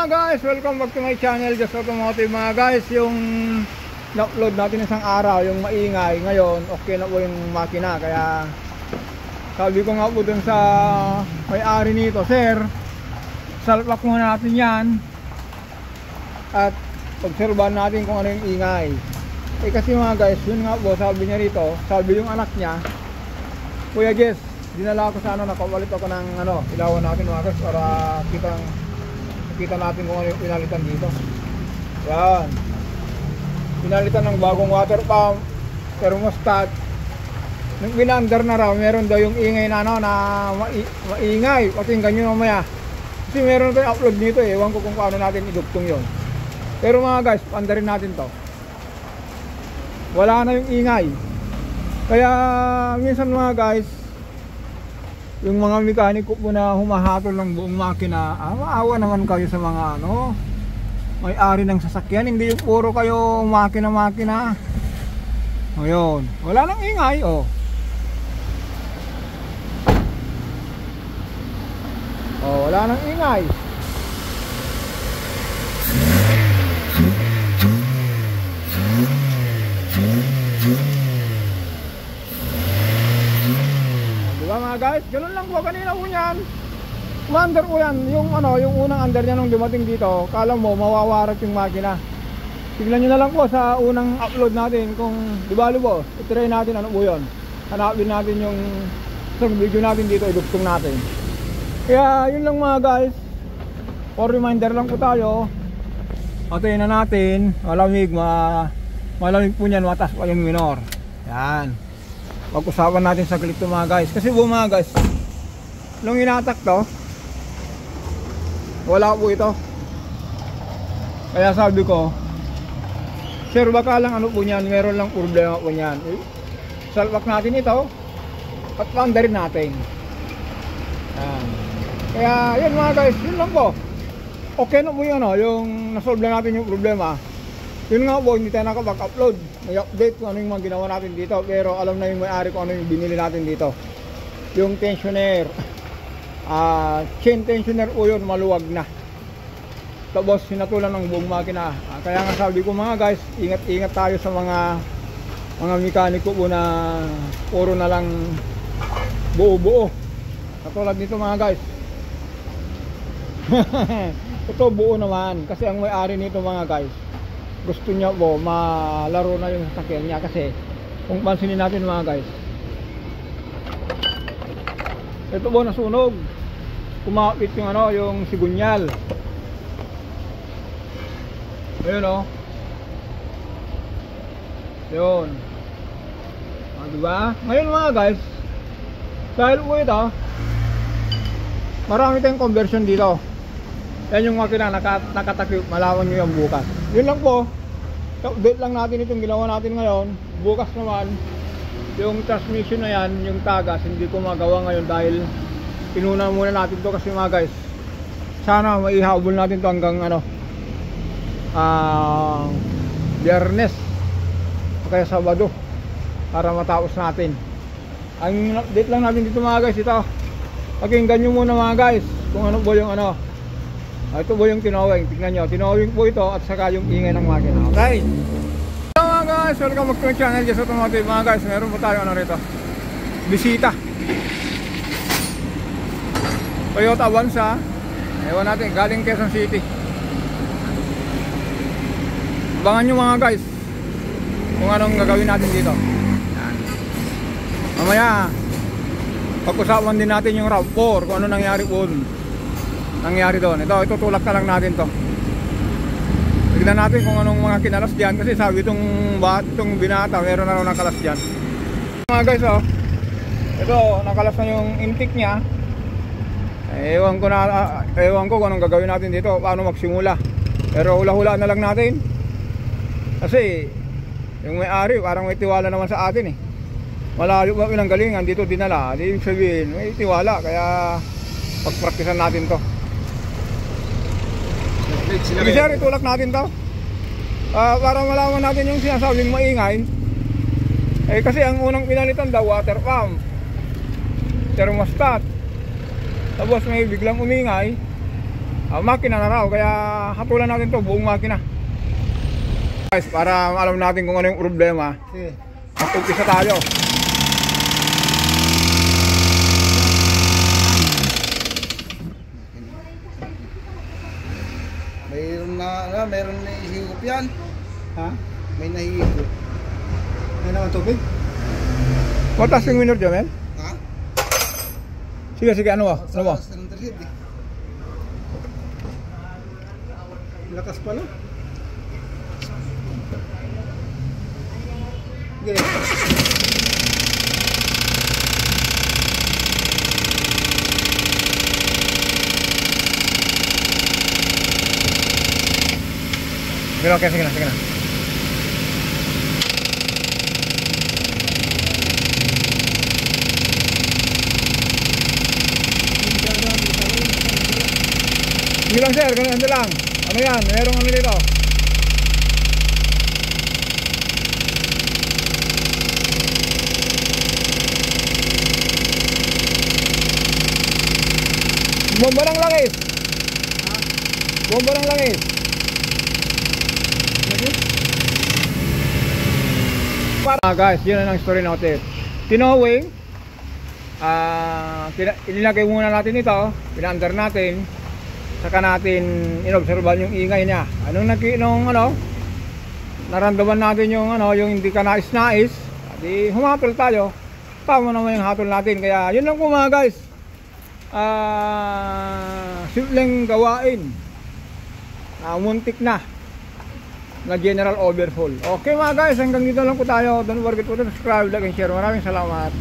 mga guys, welcome back to my channel, Just Automotive mga guys. Yung na-upload natin isang araw, yung maingay, ngayon okay na po yung makina. Kaya sabi ko nga po dun sa may-ari nito, sir, salpak muna natin yan at obserbahan natin kung ano yung ingay. Kasi mga guys, yun nga po, sabi niya rito, sabi yung anak niya, Kuya Jess, dinala ko sa nakapalit ako ng ilawan natin mga guys para kita natin kung ano yung pinalitan dito. Yan, pinalitan ng bagong water pump, thermostat. Nung pinandar na raw, meron daw yung ingay na maingay. Pakinggan nyo mamaya, kasi meron tayong upload dito eh. Ewan ko kung paano natin idugtong yon. Pero mga guys, pandarin natin to, wala na yung ingay. Kaya minsan mga guys, yung mga mekaniko po na humahatol ng buong makina, maawa naman kayo sa mga may-ari ng sasakyan. Hindi yung puro kayo makina. Ngayon, wala nang ingay, wala nang ingay. Diba mga guys, ganun lang po kanina po yan. Under po yan, yung unang under niya nung dumating dito. Kala mo mawawarat yung makina. Tignan nyo na lang po sa unang upload natin kung dibalo po, itry natin ano po yun. Hanapin natin yung isang video natin dito, idugtong natin. Kaya yun lang mga guys, for reminder lang po tayo. Patayin na natin, malamig po niyan, matas pa yung minor. Yan, pag-usapan natin sa clip to mga guys. Kasi po mga guys, nung inatak to, wala po ito. Kaya sabi ko, sir, baka lang ano po niyan, meron lang problema po niyan. Salpak natin ito at pandarin natin. Yan. Kaya yun mga guys, yun lang po. Okay na po yun, yung nasolve na natin yung problema. Yun nga po, hindi tayo nakapag-upload. May update kung ano yung mga ginawa natin dito. Pero alam na yung may-ari kung ano yung binili natin dito. Yung tensioner, chain tensioner po yun, maluwag na. Tapos sinatulan ng buong makina. Kaya nga sabi ko mga guys, ingat-ingat tayo sa mga mekaniko po na puro na lang buo-buo. Katulad nito mga guys. Ito buo naman. Kasi ang may-ari nito mga guys, gusto niya po malaro na yung sasakyan niya. Kasi kung pansinin natin mga guys, ito po nasunog, kumapit yung yung sigunyal. Ayun yun. Diba? Ngayon mga guys, dahil po ito, marami tayong conversion dito. Yan yung makina nakatakip, malawan nyo yung bukas. Yun lang po, update lang natin itong ginawa natin ngayon. Bukas naman, yung transmission na yan, yung tagas, hindi ko magawa ngayon dahil pinuna muna natin to. Kasi mga guys, sana maihabol natin to hanggang Biyernes o kaya Sabado para matapos natin. Ang update lang natin dito mga guys, ito, pakinggan nyo muna mga guys kung ano po yung ito po yung tinowing. Tignan nyo, tinowing po ito at saka yung ingay ng makina. Okay, so mga guys, welcome back to my channel, Just Automotive. Mga guys, meron po tayo rito, bisita, Toyota Avanza. Ewan natin, galing Quezon City. Abangan nyo mga guys kung anong gagawin natin dito. Yan. Mamaya pag-usapan din natin yung RAV4, kung ano nangyari doon. Ito tulak na lang natin to. Tignan natin kung anong mga kinalas dyan. Kasi sabi itong binata, meron na raw nakalas dyan. Mga guys, ito nakalas na yung intake nya. Ewan ko kung anong gagawin natin dito, paano magsimula. Pero hula-hula na lang natin. Kasi yung may-ari parang may tiwala naman sa atin eh. Malayo ba pinanggalingan, dito dinala. Ibig sabihin may tiwala. Kaya pagpraktisan natin to. Sige sir, itulak natin to para malaman natin yung sinasabing maingay. Kasi ang unang pinalitan daw water pump, thermostat. Tapos may biglang umingay, makina na raw, kaya hatulan natin to buong makina guys, para alam natin kung ano yung problema. Sige. Mag-umpisa tayo. Meron na ihigop yan. Ha? May nahihigop. May naman tubig? Mataas yung minor dyan, men? Ha? Sige, ano ba? Ano ba? Lakas pala. Sige. Okay, sige na. Sige lang sir, ganito lang. Ano yan? Merong ano dito? Bomba ng langis. Bomba ng langis. Guys, yun ang story natin. Tinowing, inilagay muna natin ito, pinaandar natin, saka natin inobserban yung ingay niya. Naramdaman natin yung hindi ka nais-nais, di humatol tayo. Tama naman yung hatol natin. Kaya yun lang po mga guys. Simpleng gawain. Muntik na general overhaul. Okay mga guys, hanggang dito lang po tayo. Don't forget to subscribe, like and share. Maraming salamat.